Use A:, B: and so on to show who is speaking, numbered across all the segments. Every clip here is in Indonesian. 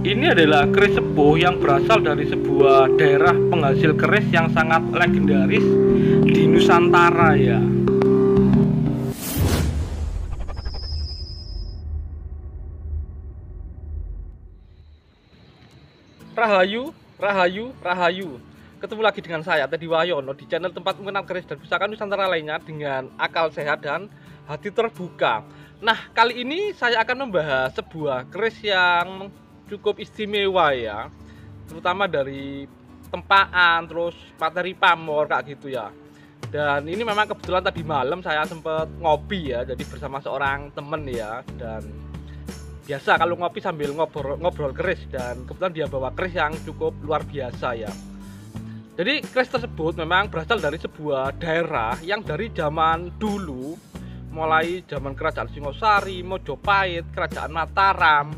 A: Ini adalah keris sepuh yang berasal dari sebuah daerah penghasil keris yang sangat legendaris di Nusantara ya. Rahayu, Rahayu, Rahayu. Ketemu lagi dengan saya Teddy Wayono di channel tempat mengenal keris dan pusaka Nusantara lainnya dengan akal sehat dan hati terbuka. Nah, kali ini saya akan membahas sebuah keris yang cukup istimewa ya, terutama dari tempaan, terus materi pamor kayak gitu ya. Dan ini memang kebetulan tadi malam saya sempat ngopi ya, jadi bersama seorang temen ya. Dan biasa kalau ngopi sambil ngobrol keris, dan kebetulan dia bawa keris yang cukup luar biasa ya. Jadi keris tersebut memang berasal dari sebuah daerah yang dari zaman dulu, mulai zaman kerajaan Singosari, Mojopahit, kerajaan Mataram,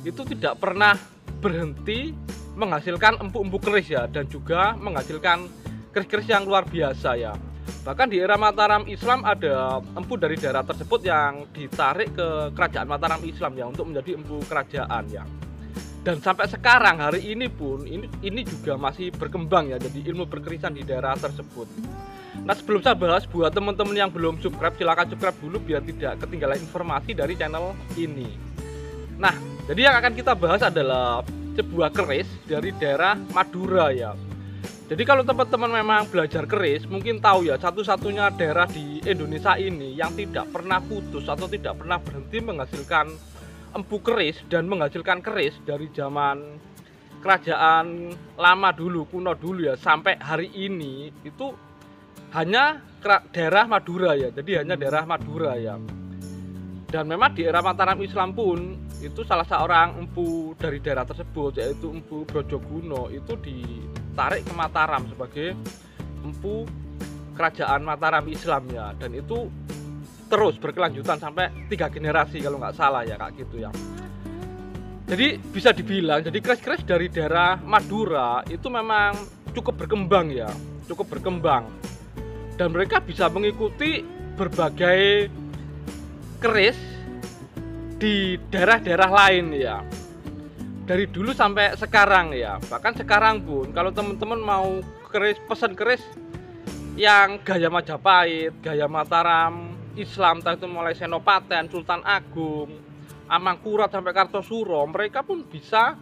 A: itu tidak pernah berhenti menghasilkan empu-empu keris ya, dan juga menghasilkan keris-keris yang luar biasa ya. Bahkan di era Mataram Islam ada empu dari daerah tersebut yang ditarik ke kerajaan Mataram Islam ya, untuk menjadi empu kerajaan ya. Dan sampai sekarang hari ini pun ini juga masih berkembang ya, jadi ilmu berkerisan di daerah tersebut. Nah, sebelum saya bahas, buat teman-teman yang belum subscribe, silahkan subscribe dulu biar tidak ketinggalan informasi dari channel ini. Nah, jadi yang akan kita bahas adalah sebuah keris dari daerah Madura ya. Jadi kalau teman-teman memang belajar keris, mungkin tahu ya, satu-satunya daerah di Indonesia ini yang tidak pernah putus atau tidak pernah berhenti menghasilkan empu keris dan menghasilkan keris dari zaman kerajaan lama dulu, kuno dulu ya, sampai hari ini itu hanya daerah Madura ya. Jadi hanya daerah Madura ya. Dan memang di era Mataram Islam pun itu salah seorang empu dari daerah tersebut, yaitu Empu Brojoguno, itu ditarik ke Mataram sebagai empu kerajaan Mataram Islam ya. Dan itu terus berkelanjutan sampai 3 generasi kalau nggak salah ya, kayak gitu ya. Jadi bisa dibilang, jadi keris-keris dari daerah Madura itu memang cukup berkembang ya, cukup berkembang. Dan mereka bisa mengikuti berbagai keris di daerah-daerah lain ya, dari dulu sampai sekarang ya. Bahkan sekarang pun kalau teman-teman mau pesan keris yang gaya Majapahit, gaya Mataram Islam, entah itu mulai Senopaten, Sultan Agung, Amangkurat sampai Kartosuro, mereka pun bisa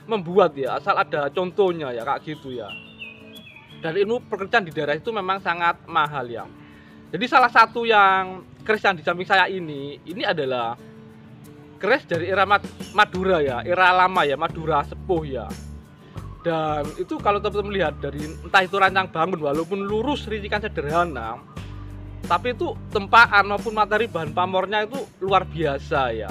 A: membuat ya, asal ada contohnya ya, kayak gitu ya. Dan ilmu pekerjaan di daerah itu memang sangat mahal ya. Jadi salah satu yang keris yang di samping saya ini adalah keris dari era Madura ya, era lama ya, Madura sepuh ya. Dan itu kalau teman-teman lihat dari entah itu rancang bangun, walaupun lurus ricikan sederhana, tapi itu tempaan maupun materi bahan pamornya itu luar biasa ya.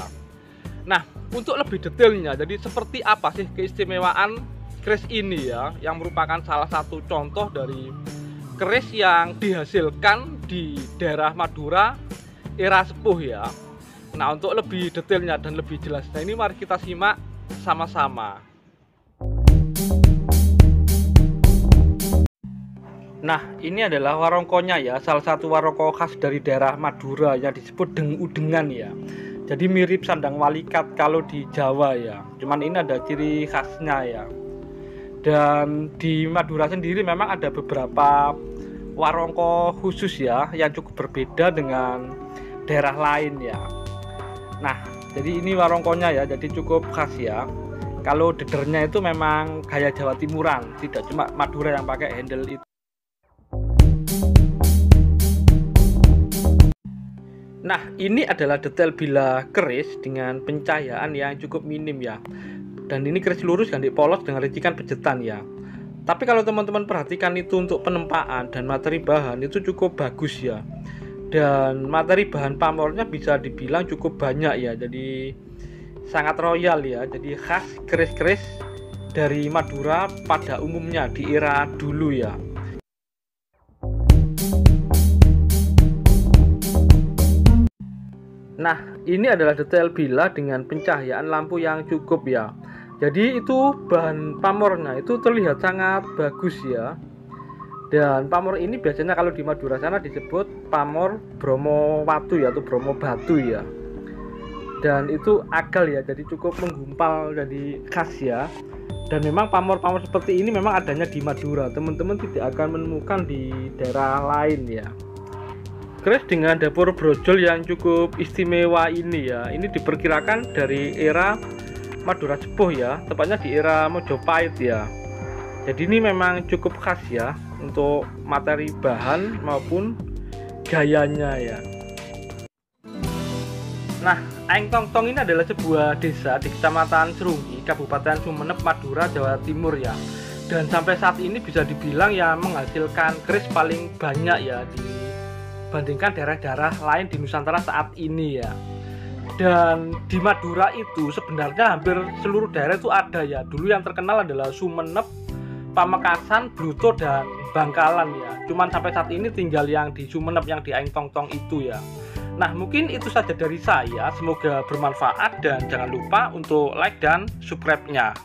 A: Nah, untuk lebih detailnya, jadi seperti apa sih keistimewaan keris ini ya, yang merupakan salah satu contoh dari keris yang dihasilkan di daerah Madura era sepuh ya. Nah, untuk lebih detailnya dan lebih jelasnya ini mari kita simak sama-sama. Nah, ini adalah warongkonya ya, salah satu warongko khas dari daerah Madura yang disebut deng-udengan ya. Jadi mirip sandang walikat kalau di Jawa ya, cuman ini ada ciri khasnya ya. Dan di Madura sendiri memang ada beberapa warongko khusus ya, yang cukup berbeda dengan daerah lain ya. Nah, jadi ini warongkonya ya, jadi cukup khas ya. Kalau dedernya itu memang gaya Jawa Timuran, tidak cuma Madura yang pakai handle itu. Nah, ini adalah detail bilah keris dengan pencahayaan yang cukup minim ya. Dan ini keris lurus ganti polos dengan ricikan pejetan ya. Tapi kalau teman-teman perhatikan itu untuk penempaan dan materi bahan itu cukup bagus ya. Dan materi bahan pamornya bisa dibilang cukup banyak ya. Jadi sangat royal ya. Jadi khas keris-keris dari Madura pada umumnya di era dulu ya. Nah, ini adalah detail bilah dengan pencahayaan lampu yang cukup ya. Jadi itu bahan pamornya itu terlihat sangat bagus ya. Dan pamor ini biasanya kalau di Madura sana disebut pamor Bromo Watu ya, atau Bromo Batu ya. dan itu agal ya, jadi cukup menggumpal, jadi khas ya. Dan memang pamor-pamor seperti ini memang adanya di Madura, teman-teman tidak akan menemukan di daerah lain ya. Keris dengan dapur brojol yang cukup istimewa ini ya, ini diperkirakan dari era Madura Sepuh ya, tepatnya di era Mojopahit ya. Jadi ini memang cukup khas ya untuk materi bahan maupun gayanya ya. Nah, Aeng Tong Tong ini adalah sebuah desa di Kecamatan Serunggi, Kabupaten Sumeneb, Madura, Jawa Timur ya. Dan sampai saat ini bisa dibilang ya menghasilkan keris paling banyak ya dibandingkan daerah-daerah lain di Nusantara saat ini ya. Dan di Madura itu sebenarnya hampir seluruh daerah itu ada ya. Dulu yang terkenal adalah Sumeneb, Pamekasan, Bluto, dan Bangkalan ya. Cuman sampai saat ini tinggal yang di Sumeneb, yang di Aeng Tong Tong itu ya. Nah, mungkin itu saja dari saya. Semoga bermanfaat dan jangan lupa untuk like dan subscribe-nya.